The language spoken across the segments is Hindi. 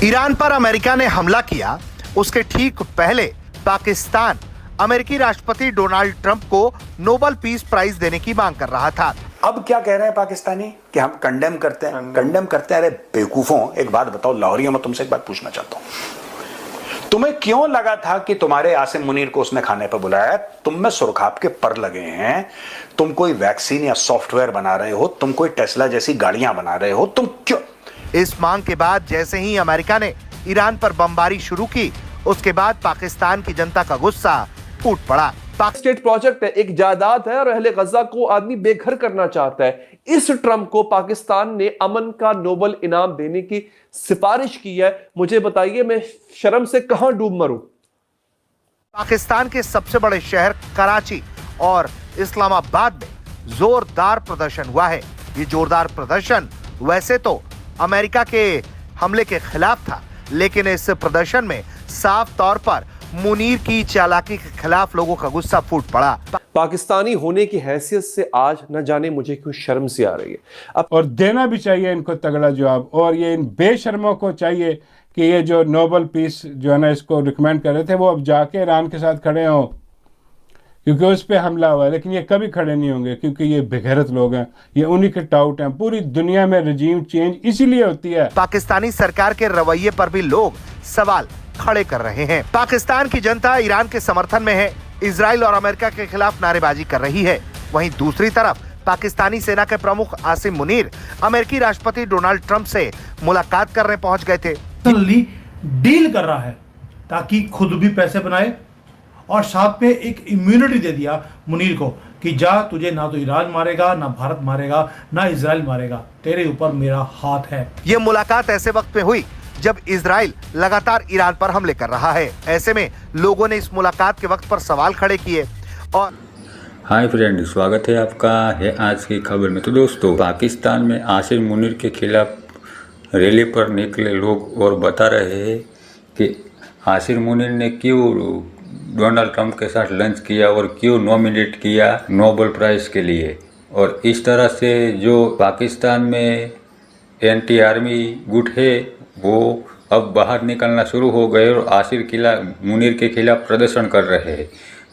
ईरान पर अमेरिका ने हमला किया, उसके ठीक पहले पाकिस्तान अमेरिकी राष्ट्रपति डोनाल्ड ट्रंप को नोबेल पीस प्राइज देने की मांग कर रहा था। अब क्या कह रहे हैं पाकिस्तानी कि हम कंडेम करते हैं। अरे बेवकूफों, एक बात बताओ लाहौरियों, मैं तुमसे एक बात पूछना चाहता हूं, तुम्हें क्यों लगा था कि तुम्हारे आसिम मुनीर को उसने खाने पर बुलाया? तुम में सुरखाब के पर लगे हैं, तुम कोई वैक्सीन या सॉफ्टवेयर बना रहे हो, तुम कोई टेस्ला जैसी गाड़ियां बना रहे हो, तुम क्यों? इस मांग के बाद जैसे ही अमेरिका ने ईरान पर बमबारी शुरू की, उसके बाद पाकिस्तान की जनता का गुस्सा फूट पड़ा। स्टेट प्रोजेक्ट है, एक जायदाद है और अहले गजा को आदमी बेघर करना चाहता है। इस ट्रंप को पाकिस्तान ने अमन का नोबेल इनाम देने की सिफारिश की है। मुझे बताइए, मैं शर्म से कहां डूब मरूं? पाकिस्तान के सबसे बड़े शहर कराची और इस्लामाबाद में जोरदार प्रदर्शन हुआ है। ये जोरदार प्रदर्शन वैसे तो अमेरिका के हमले के खिलाफ था, लेकिन इस प्रदर्शन में साफ तौर पर मुनीर की चालाकी के खिलाफ लोगों का गुस्सा फूट पड़ा। पाकिस्तानी होने की हैसियत से आज न जाने मुझे क्यों शर्म सी आ रही है। अब और देना भी चाहिए इनको तगड़ा जवाब, और ये इन बेशर्मों को चाहिए कि ये जो नोबेल पीस जो है ना इसको रिकमेंड कर रहे थे, वो अब जाके ईरान के साथ खड़े हों, क्योंकि उस पर हमला हुआ है। लेकिन ये कभी खड़े नहीं होंगे, क्योंकि ये बेगैरत लोग हैं, ये उन्हीं के टाउट हैं। पूरी दुनिया में रजीम चेंज इसीलिए होती है। पाकिस्तानी सरकार के रवैये पर भी लोग सवाल खड़े कर रहे हैं। पाकिस्तान की जनता ईरान के समर्थन में है, इजराइल और अमेरिका के खिलाफ नारेबाजी कर रही है। वहीं दूसरी तरफ पाकिस्तानी सेना के प्रमुख आसिम मुनीर अमेरिकी राष्ट्रपति डोनाल्ड ट्रंप से मुलाकात करने पहुंच गए थे। डील कर रहा है ताकि खुद भी पैसे बनाए और साथ में एक इम्यूनिटी दे दिया मुनीर को कि जा, तुझे ना तो ईरान मारेगा, ना भारत मारेगा, ना इजराइल मारेगा, तेरे ऊपर मेरा हाथ है। ये मुलाकात ऐसे वक्त में हुई जब इजराइल लगातार ईरान पर हमले कर रहा है। ऐसे में लोगों ने इस मुलाकात के वक्त पर सवाल खड़े किए। और हाय फ्रेंड, स्वागत है आपका है आज की खबर में। तो दोस्तों, पाकिस्तान में आसिम मुनीर के खिलाफ रैली पर निकले लोग और बता रहे हैं कि आसिम मुनीर ने क्यों डोनाल्ड ट्रंप के साथ लंच किया और क्यों नॉमिनेट किया नोबेल प्राइज के लिए। और इस तरह से जो पाकिस्तान में एंटी आर्मी गुट है वो अब बाहर निकलना शुरू हो गए और आसिम मुनीर के खिलाफ प्रदर्शन कर रहे हैं।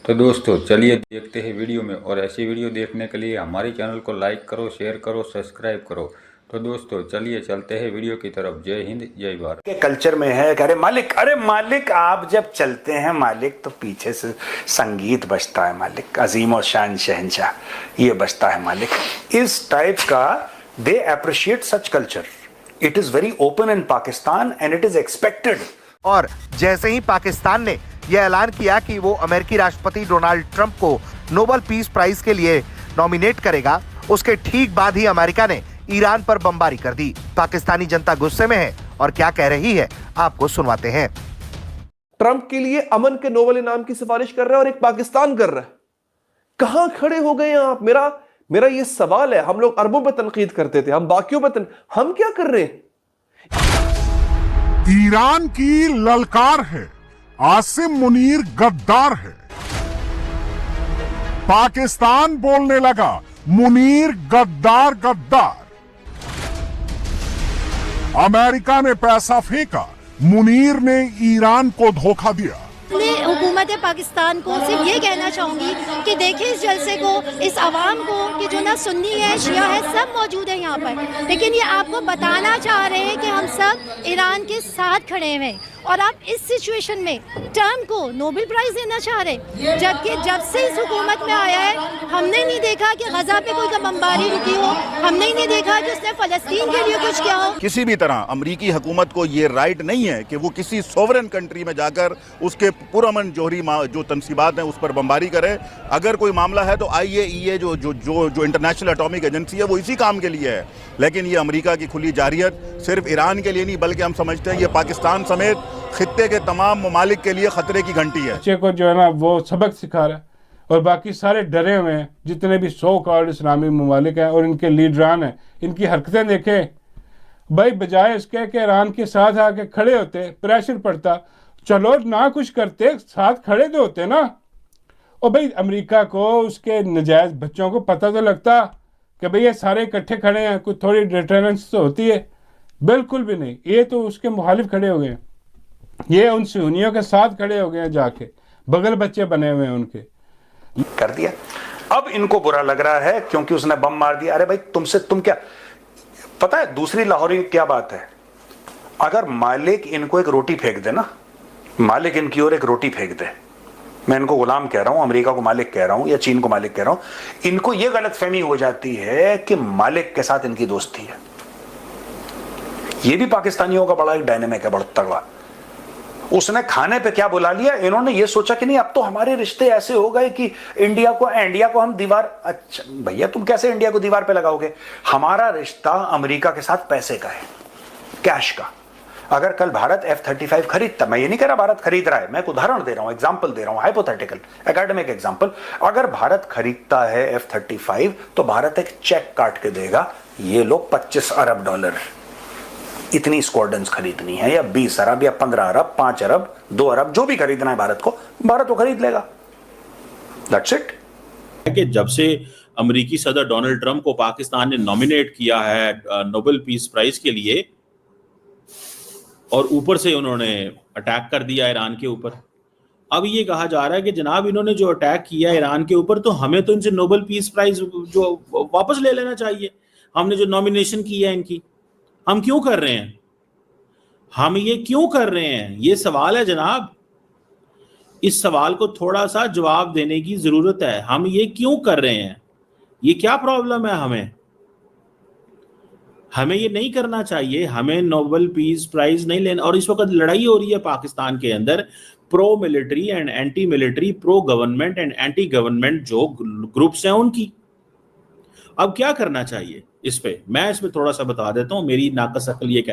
तो दोस्तों चलिए देखते हैं वीडियो में, और ऐसी वीडियो देखने के लिए हमारे चैनल को लाइक करो, शेयर करो, सब्सक्राइब करो। तो दोस्तों चलिए चलते हैं वीडियो की तरफ। जय हिंद, जय भारत। के कल्चर में है कि अरे मालिक आप जब चलते हैं मालिक तो पीछे से संगीत बजता है मालिक, अजीम और शान शहंशाह ये बजता है मालिक। इस टाइप का they appreciate such culture. It is very open in Pakistan and it is expected. और जैसे ही पाकिस्तान ने यह ऐलान किया कि वो अमेरिकी राष्ट्रपति डोनाल्ड ट्रंप को नोबेल पीस प्राइज के लिए नॉमिनेट करेगा, उसके ठीक बाद ही अमेरिका ने ईरान पर बमबारी कर दी। पाकिस्तानी जनता गुस्से में है और क्या कह रही है आपको सुनवाते हैं। ट्रंप के लिए अमन के नोबेल इनाम की सिफारिश कर रहा है और एक पाकिस्तान कर रहा है। कहां खड़े हो गए आप? मेरा ये सवाल है। हम लोग अरबों पे तनकीद करते थे, हम बाकियों पे हम क्या कर रहे हैं? ईरान की ललकार है, आसिम मुनीर गद्दार है। पाकिस्तान बोलने लगा, मुनीर गद्दार गद्दार। अमेरिका ने पैसा फेंका, मुनीर ने ईरान को धोखा दिया। मैं हुकूमत पाकिस्तान को सिर्फ ये कहना चाहूँगी कि देखें इस जलसे को, इस आवाम को कि जो ना सुन्नी है, शिया है, सब मौजूद है यहाँ पर, लेकिन ये आपको बताना चाह रहे हैं कि हम सब ईरान के साथ खड़े हैं। और आप इस सिचुएशन में ट्रंप को नोबेल प्राइज देना चाह रहे, जबकि जब से इस हुकूमत में आया है हमने नहीं देखा कि गजा पे कोई बमबारी रुकी हो, हमने नहीं देखा कि उसने फलस्तीन के लिए कुछ किया हो। किसी भी तरह अमरीकी हुकूमत को ये राइट नहीं है कि वो किसी सोवरेन कंट्री में जाकर उसके पुरअमन जोहरी जो तनसीबात हैं उस पर बमबारी करे। अगर कोई मामला है तो IAEA जो इंटरनेशनल एटॉमिक एजेंसी है वो इसी काम के लिए है। लेकिन ये अमेरिका की खुली जारियत सिर्फ ईरान के लिए नहीं, बल्कि हम समझते हैं ये पाकिस्तान समेत खित्ते के तमाम ममालिक के लिए खतरे की घंटी है। बच्चे को जो है ना वो सबक सिखा रहा है, और बाकी सारे डरे हुए हैं। जितने भी सो कॉल्ड इस्लामी ममालिक हैं और इनके लीडरान हैं, इनकी हरकतें देखें भाई। बजाय इसके कि ईरान के साथ आके खड़े होते, प्रेशर पड़ता, चलो ना कुछ करते, साथ खड़े तो होते ना। और भाई अमेरिका को उसके नजायज बच्चों को पता तो लगता कि भाई ये सारे इकट्ठे खड़े हैं, कुछ थोड़ी डिटरेंस तो होती है। बिल्कुल भी नहीं। ये तो उसके मुखालिफ खड़े हो गए, ये उन सुन्नियों के साथ खड़े हो गए, जाके बगल बच्चे बने हुए हैं उनके। कर दिया। अब इनको बुरा लग रहा है क्योंकि उसने बम मार दिया। अरे भाई तुम क्या पता है दूसरी लाहौरी क्या बात है, अगर मालिक इनको एक रोटी फेंक दे ना, मालिक इनकी ओर एक रोटी फेंक दे, मैं इनको गुलाम कह रहा हूं, अमेरिका को मालिक कह रहा हूं या चीन को मालिक कह रहा हूं, इनको यह गलतफहमी हो जाती है कि मालिक के साथ इनकी दोस्ती है। यह भी पाकिस्तानियों का बड़ा एक डायनेमिक है, बड़ा तगड़ा। उसने खाने पे क्या बुला लिया, इन्होंने ये सोचा कि नहीं अब तो हमारे रिश्ते ऐसे हो गए कि इंडिया को हम दीवार, अच्छा भैया तुम कैसे इंडिया को दीवार पे लगाओगे? हमारा रिश्ता अमेरिका के साथ पैसे का है, कैश का। अगर कल भारत F-35 खरीदता, मैं ये नहीं कह रहा भारत खरीद रहा है, मैं एक उदाहरण दे रहा हूं, एग्जाम्पल दे रहा हूं, हाइपोथेटिकल एकेडमिक एग्जाम्पल। अगर भारत खरीदता है F-35 तो भारत एक चेक काट के देगा, ये लो $25 अरब, इतनी स्क्वाड्रन्स खरीदनी है, या 20 अरब या 15 अरब, 5 अरब, 2 अरब, जो भी खरीदना है भारत को, भारत वो खरीद लेगा। That's it. कि जब से अमेरिकी सदर डोनाल्ड ट्रंप को पाकिस्तान ने नॉमिनेट किया है नोबेल पीस प्राइज के लिए, और ऊपर से उन्होंने अटैक कर दिया ईरान के ऊपर, अब ये कहा जा रहा है कि जनाब इन्होंने जो अटैक किया ईरान के ऊपर, तो हमें तो इनसे नोबेल पीस प्राइज जो वापस ले लेना चाहिए। हमने जो नॉमिनेशन की है इनकी, हम क्यों कर रहे हैं? हम ये क्यों कर रहे हैं? ये सवाल है जनाब, इस सवाल को थोड़ा सा जवाब देने की जरूरत है। हम ये क्यों कर रहे हैं? ये क्या प्रॉब्लम है? हमें ये नहीं करना चाहिए, हमें नोबेल पीस प्राइज नहीं लेना। और इस वक्त लड़ाई हो रही है पाकिस्तान के अंदर, pro military and anti military, pro government and anti government जो ग्रुप्स हैं उनकी। अब क्या करना चाहिए इस पे, मैं इसमें थोड़ा सा बता देता हूं। मेरी नाकस अकल ये कहती